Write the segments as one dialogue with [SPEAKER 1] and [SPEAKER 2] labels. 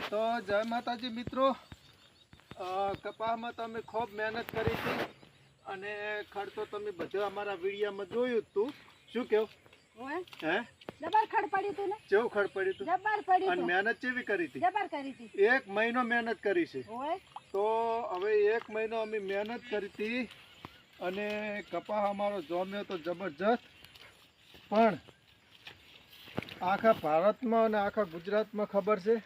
[SPEAKER 1] તો જય માતાજી મિત્રો, કપાસમાં તો અમે ખૂબ મહેનત કરી હતી અને ખડ તો તમે બધા અમારા વિડીયોમાં જોયું જ તું. શું કેવું? હે
[SPEAKER 2] જબર ખડ પડ્યું તું ને?
[SPEAKER 1] કેવું ખડ પડ્યું તું?
[SPEAKER 2] જબર પડ્યું
[SPEAKER 1] અને
[SPEAKER 2] તું.
[SPEAKER 1] મહેનત કેવી કરી હતી?
[SPEAKER 2] જબર કરી હતી.
[SPEAKER 1] 1 મહિનો મહેનત કરી છે.
[SPEAKER 2] ઓય
[SPEAKER 1] તો હવે 1 મહિનો અમે મહેનત કરી હતી અને કપાસ અમારો જોમ્યો તો જબરજસ્ત. પણ આખા ભારતમાં અને આખા ગુજરાતમાં ખબર છે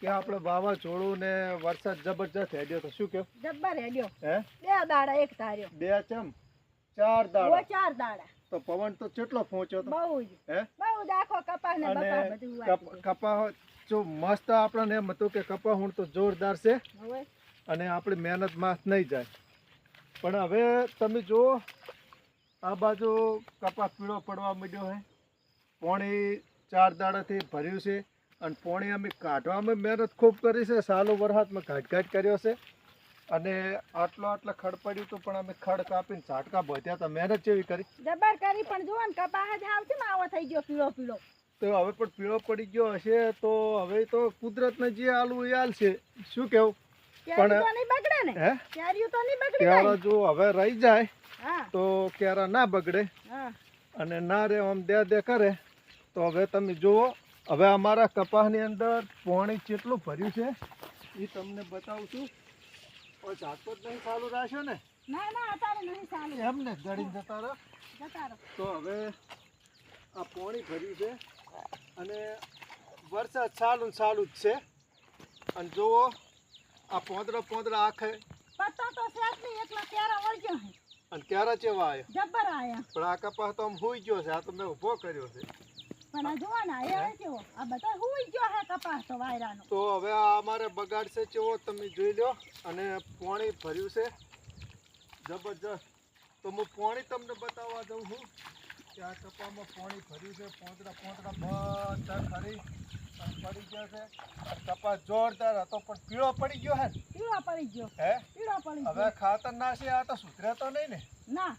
[SPEAKER 1] કે આપણે વાવાઝોડું ને વરસાદ જબરજસ્ત હેડ્યો તો. શું કેવું?
[SPEAKER 2] જબર હેડ્યો.
[SPEAKER 1] હે
[SPEAKER 2] 2 દાડા એક ધાર્યો.
[SPEAKER 1] 2 ચમ 4
[SPEAKER 2] ઓ
[SPEAKER 1] દાડા
[SPEAKER 2] 4 દાડા.
[SPEAKER 1] તો પવન તો કેટલો પહોંચ્યો તો?
[SPEAKER 2] બહુ જ.
[SPEAKER 1] હે
[SPEAKER 2] બહુ જ આખો કપાસ ને બપા
[SPEAKER 1] અને
[SPEAKER 2] બધું વાગ્યું.
[SPEAKER 1] કપાસ જો મસ્ત આપણને એમ હતું કે કપાસ હું તો જોરદાર છે
[SPEAKER 2] ઓય
[SPEAKER 1] અને આપણી મહેનત માફ નહીં જાય. પણ હવે તમે જુઓ આ બાજુ કપાસ પીળો પડવા માંડ્યો છે. પોણી 4 દાડાથી ભર્યું છે અને પોણી અમે કાઢવામાં મહેનત ખૂબ કરી છે. સાલો વરસાદમાં ઘાટ કર્યો છે અને આટલા ખડ પડ્યું હતું પણ અમે ખડ કાપીને ઝાટકા બોધ્યા હતા. મહેનત કેવી કરી?
[SPEAKER 2] જબર કરી. પણ જુઓ ને કપાસ જ આવતી ને આવો થઈ ગયો પીળો પીળો.
[SPEAKER 1] તો હવે પણ પીળો પડી ગયો હશે તો હવે તો કુદરતને જે આલુ એ આલશે. શું કેવું?
[SPEAKER 2] કેરી તો નહીં બગડે ને?
[SPEAKER 1] હે
[SPEAKER 2] કેરીઓ તો નહીં બગડી
[SPEAKER 1] ક્યારા
[SPEAKER 2] જાય.
[SPEAKER 1] જો હવે રહી જાય
[SPEAKER 2] હા
[SPEAKER 1] તો ક્યારા ના બગડે
[SPEAKER 2] હા.
[SPEAKER 1] અને ના રે આમ દે કરે તો હવે તમે જુઓ. હવે અમારા કપાસની અંદર પાણી કેટલું ભર્યું છે એ તમને બતાવું છું. ઝાટકો જ નહીં ચાલુ રાખ્યો ને
[SPEAKER 2] ના ના અત્યારે નહીં ચાલુ.
[SPEAKER 1] એમ ને ગળી જતા રહો.
[SPEAKER 2] જતા રહો.
[SPEAKER 1] તો હવે આ પાણી ભર્યું છે અને વરસાદ ચાલુ જ છે. અને જુઓ આ પોંદરા આખે
[SPEAKER 2] પત્તા તો છે જ નહીં, એકલા કેરા વળગ્યો છે.
[SPEAKER 1] અને ક્યારા ચેવા આવ્યા.
[SPEAKER 2] જબર આયા.
[SPEAKER 1] પણ આ કપાસ તો આમ હોઈ ગયો છે. આ તો મેં ઊભો કર્યો છે.
[SPEAKER 2] પણ આ જોવા ના એ કેવો આ બધા હુઈ ગયો હે કપાસ તો વાયરાનો.
[SPEAKER 1] તો હવે આ અમારે બગાડશે કેવો તમે જોઈ લો. અને પાણી ભર્યું છે જબરજસ્ત. તો હું પાણી તમને બતાવવા જાઉં છું કે આ કપામાં પાણી ભર્યું છે. પોંદરા બધા ખરી અને પડી ગયા છે. અને કપાસ જોરદાર હતો પણ પીળો પડી ગયો હે.
[SPEAKER 2] પીળો પડી ગયો.
[SPEAKER 1] હે
[SPEAKER 2] પીળો પડી
[SPEAKER 1] હવે
[SPEAKER 2] ગયો.
[SPEAKER 1] ખાતર નાખે આ તો સુધરે તો નહીં ને?
[SPEAKER 2] ના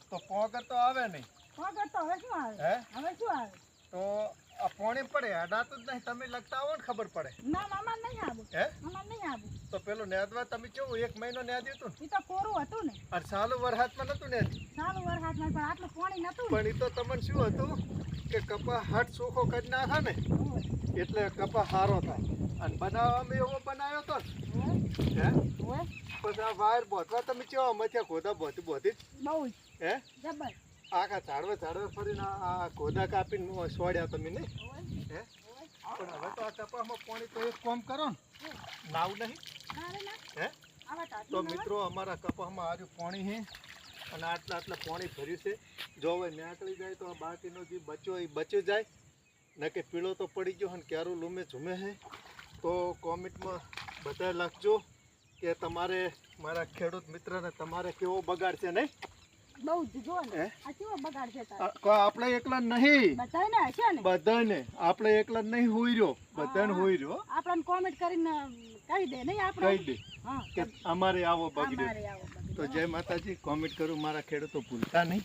[SPEAKER 1] તો પોગર તો આવે નહીં.
[SPEAKER 2] વગર તો હવે શું આવે?
[SPEAKER 1] હે
[SPEAKER 2] હવે શું આવે?
[SPEAKER 1] તો આ પાણી પડે અડાતું જ નહીં. તમે લગતા આવો ને ખબર પડે.
[SPEAKER 2] ના મામા નહીં આવું.
[SPEAKER 1] હે
[SPEAKER 2] મામા નહીં આવું.
[SPEAKER 1] તો પેલું નેદવા તમે કેવું 1 મહિનો નેદ્યું હતું ને?
[SPEAKER 2] એ તો કોરું હતું ને.
[SPEAKER 1] અને સાલું વરસાદમાં નતું નેદ્યું.
[SPEAKER 2] સારું વરસાદમાં પણ આટલું પાણી નતું ને.
[SPEAKER 1] પણ એ તો તમને શું હતું કે કપા હાથ ચોખ્ખો કરી નાખે ને એટલે કપા સારો થાય. અને બનાવવામાં એવો બનાવ્યો હતો ને. હે
[SPEAKER 2] ઓય
[SPEAKER 1] પછી આ વાયર બોધવા તમે કેવા મથ્યા ગોદા બોધી જ.
[SPEAKER 2] બહુ જ
[SPEAKER 1] હે
[SPEAKER 2] જબર.
[SPEAKER 1] આખા ઝાડવે ફરીને આ ગોદા કાપીને સોડ્યા તમે નહીં.
[SPEAKER 2] ઓય
[SPEAKER 1] હે
[SPEAKER 2] ઓય
[SPEAKER 1] પણ હવે તો આ કપામાં પાણી તો એક કામ કરો ને નાવ નહીં.
[SPEAKER 2] ના રે ના.
[SPEAKER 1] હે
[SPEAKER 2] આવા
[SPEAKER 1] તો
[SPEAKER 2] તાતું
[SPEAKER 1] મિત્રો અમારા કપામાં આર્યું પાણી છે અને આટલા પાણી ભર્યું છે. જો હવે નીકળી જાય તો આ બાકીનો જે બચ્યો એ બચી જાય ને કે પીળો તો પડી ગયો અને ક્યારું લૂમે ઝૂમે છે. તો કોમેન્ટમાં બધા લખજો કે તમારે મારા ખેડૂત મિત્રને તમારે કેવો બગાડશે નહીં.
[SPEAKER 2] બહુ જ જો ને.
[SPEAKER 1] હે
[SPEAKER 2] આ કેવો બગાડ છે તારે?
[SPEAKER 1] આપણે એકલા નહીં,
[SPEAKER 2] બધાને હશે ને.
[SPEAKER 1] બધાને. આપણે એકલા નહીં હોઈ રહ્યો, બધાને હોઈ રહ્યો.
[SPEAKER 2] આપણને કોમેન્ટ કરીને કહી દે નહીં આપણે.
[SPEAKER 1] કહી દે
[SPEAKER 2] હા
[SPEAKER 1] કે અમારે આવો બગડ્યો.
[SPEAKER 2] અમારે આવો બગડ્યો.
[SPEAKER 1] તો જય માતાજી. કોમેન્ટ કરું મારા ખેડૂતો ભૂલતા નહીં.